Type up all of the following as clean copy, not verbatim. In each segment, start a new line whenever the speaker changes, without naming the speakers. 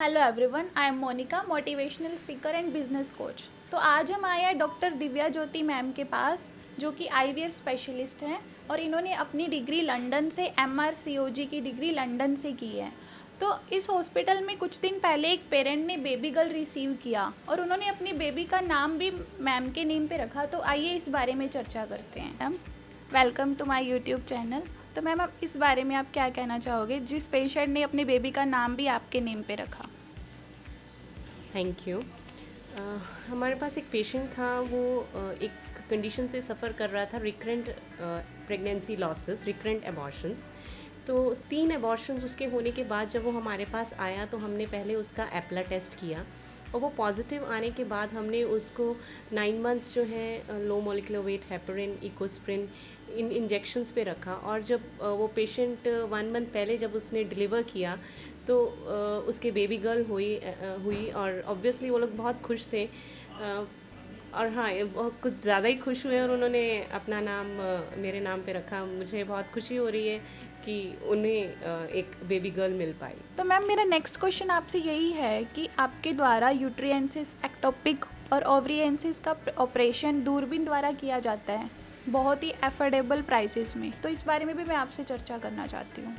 Hello everyone, I am Monica, motivational speaker and business coach. तो आज हम आए हैं डॉक्टर दिव्या ज्योति मैम के पास, जो कि आईवीएफ स्पेशलिस्ट हैं और इन्होंने अपनी डिग्री लंदन से MRCOG की डिग्री लंदन से की है। तो इस हॉस्पिटल में कुछ दिन पहले एक पेरेंट ने बेबी गर्ल रिसीव किया और उन्होंने अपनी बेबी का नाम भी मैम के नेम पे रखा। तो आइए इस बारे में चर्चा करते हैं। Ma'am, welcome to my YouTube channel. तो मैम, आप इस बारे में आप क्या कहना चाहोगे जिस पेशेंट ने अपने बेबी का नाम भी आपके नेम पे रखा?
Thank you. हमारे पास एक पेशेंट था, वो एक कंडीशन से सफ़र कर रहा था, recurrent pregnancy losses, recurrent abortions. तो 3 एबॉर्शंस उसके होने के बाद जब वो हमारे पास आया तो हमने पहले उसका एप्ला टेस्ट किया और वो पॉजिटिव आने के बाद हमने उसको 9 मंथ्स जो है low molecular weight heparin, Ecosprin in injections पे रखा। और जब वो पेशेंट 1 मंथ पहले जब उसने डिलीवर किया तो उसके बेबी गर्ल हुई और ऑब्वियसली वो लोग बहुत खुश थे। और हाँ, वो कुछ ज़्यादा ही खुश हुए और उन्होंने अपना नाम मेरे नाम पे रखा। मुझे बहुत खुशी हो रही है कि उन्हें एक बेबी गर्ल मिल पाई।
तो मैम, मेरा नेक्स्ट क्वेश्चन आपसे यही है कि आपके द्वारा यूट्रिएंसिस, एक्टोपिक और ओवरिएंसिस का ऑपरेशन दूरबीन द्वारा किया जाता है, बहुत ही अफोर्डेबल प्राइसेस में। तो इस बारे में भी मैं आपसे चर्चा करना चाहती हूँ।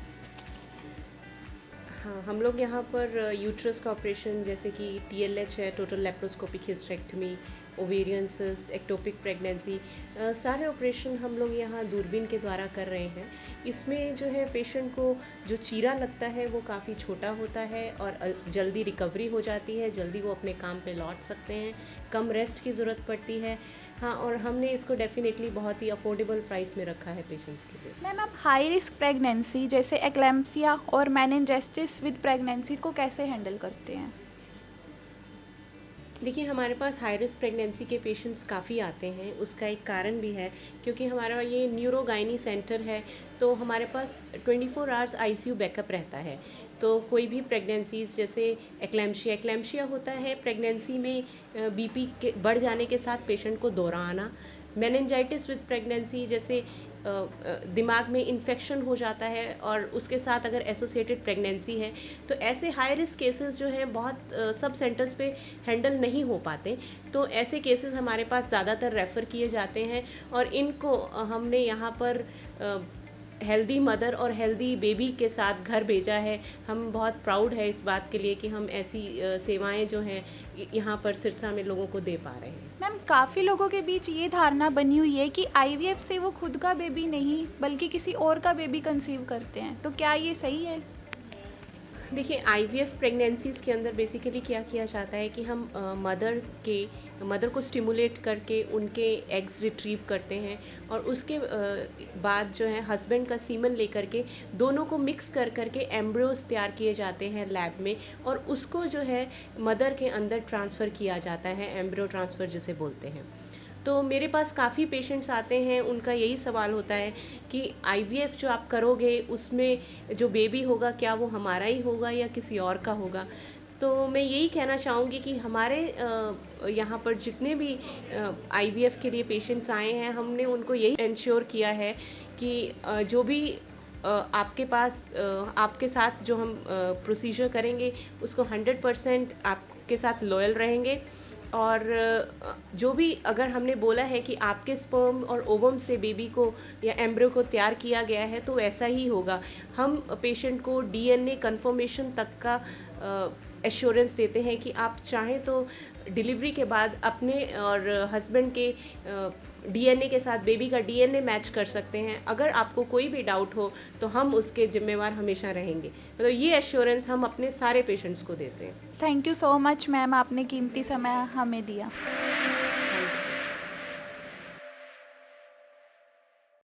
हाँ, हम लोग यहाँ पर यूट्रस का ऑपरेशन जैसे कि TLH है, total laparoscopic hysterectomy, ovarian cyst, ectopic pregnancy, सारे ऑपरेशन हम लोग यहाँ दूरबीन के द्वारा कर रहे हैं। इसमें जो है पेशेंट को जो चीरा लगता है वो काफ़ी छोटा होता है और जल्दी रिकवरी हो जाती है, जल्दी वो अपने काम पे लौट सकते हैं, कम रेस्ट की ज़रूरत पड़ती है। हाँ, और हमने इसको डेफिनेटली बहुत ही अफोर्डेबल प्राइस में रखा है पेशेंट्स के लिए।
मैम, आप हाई रिस्क प्रेगनेंसी जैसे एक्लैम्सिया और मेनिंजाइटिस विद प्रेगनेंसी को कैसे हैंडल करते हैं?
देखिए, हमारे पास हाई रिस्क प्रेगनेंसी के पेशेंट्स काफ़ी आते हैं। उसका एक कारण भी है क्योंकि हमारा ये न्यूरोगाइनी सेंटर है, तो हमारे पास 24 आवर्स ICU बैकअप रहता है। तो कोई भी प्रेगनेंसीज जैसे एक्लैम्शिया होता है प्रेगनेंसी में, BP के बढ़ जाने के साथ पेशेंट को दौरा आना। मेनिंजाइटिस विद प्रेगनेंसी जैसे दिमाग में इन्फेक्शन हो जाता है और उसके साथ अगर एसोसिएटेड प्रेगनेंसी है तो ऐसे हाई रिस्क केसेस जो हैं बहुत सब सेंटर्स पे हैंडल नहीं हो पाते। तो ऐसे केसेस हमारे पास ज़्यादातर रेफ़र किए जाते हैं और इनको हमने यहाँ पर हेल्दी मदर और हेल्दी बेबी के साथ घर भेजा है। हम बहुत प्राउड है इस बात के लिए कि हम ऐसी सेवाएं जो हैं यहाँ पर सिरसा में लोगों को दे पा रहे हैं।
मैम, काफ़ी लोगों के बीच ये धारणा बनी हुई है कि आईवीएफ से वो खुद का बेबी नहीं बल्कि किसी और का बेबी कंसीव करते हैं। तो क्या ये सही है?
देखिए, IVF प्रेगनेंसीज़ के अंदर बेसिकली क्या किया जाता है कि हम मदर को स्टिमुलेट करके उनके एग्स रिट्रीव करते हैं और उसके बाद जो है हस्बैंड का सीमन लेकर के दोनों को मिक्स कर करके एम्ब्रियोज तैयार किए जाते हैं लैब में और उसको जो है मदर के अंदर ट्रांसफ़र किया जाता है, एम्ब्रियो ट्रांसफ़र जिसे बोलते हैं। तो मेरे पास काफ़ी पेशेंट्स आते हैं, उनका यही सवाल होता है कि IVF जो आप करोगे उसमें जो बेबी होगा क्या वो हमारा ही होगा या किसी और का होगा। तो मैं यही कहना चाहूँगी कि हमारे यहाँ पर जितने भी IVF के लिए पेशेंट्स आए हैं, हमने उनको यही इंश्योर किया है कि जो भी आपके पास आपके साथ जो हम प्रोसीजर करेंगे उसको 100% आपके साथ लॉयल रहेंगे। और जो भी अगर हमने बोला है कि आपके स्पर्म और ओवम से बेबी को या एम्ब्रियो को तैयार किया गया है तो ऐसा ही होगा। हम पेशेंट को DNA कंफर्मेशन तक का एश्योरेंस देते हैं कि आप चाहें तो डिलीवरी के बाद अपने और हस्बैंड के DNA के साथ बेबी का DNA मैच कर सकते हैं। अगर आपको कोई भी डाउट हो तो हम उसके जिम्मेवार हमेशा रहेंगे। मतलब ये एश्योरेंस हम अपने सारे पेशेंट्स को देते हैं।
Thank you so much ma'am, आपने कीमती समय हमें दिया।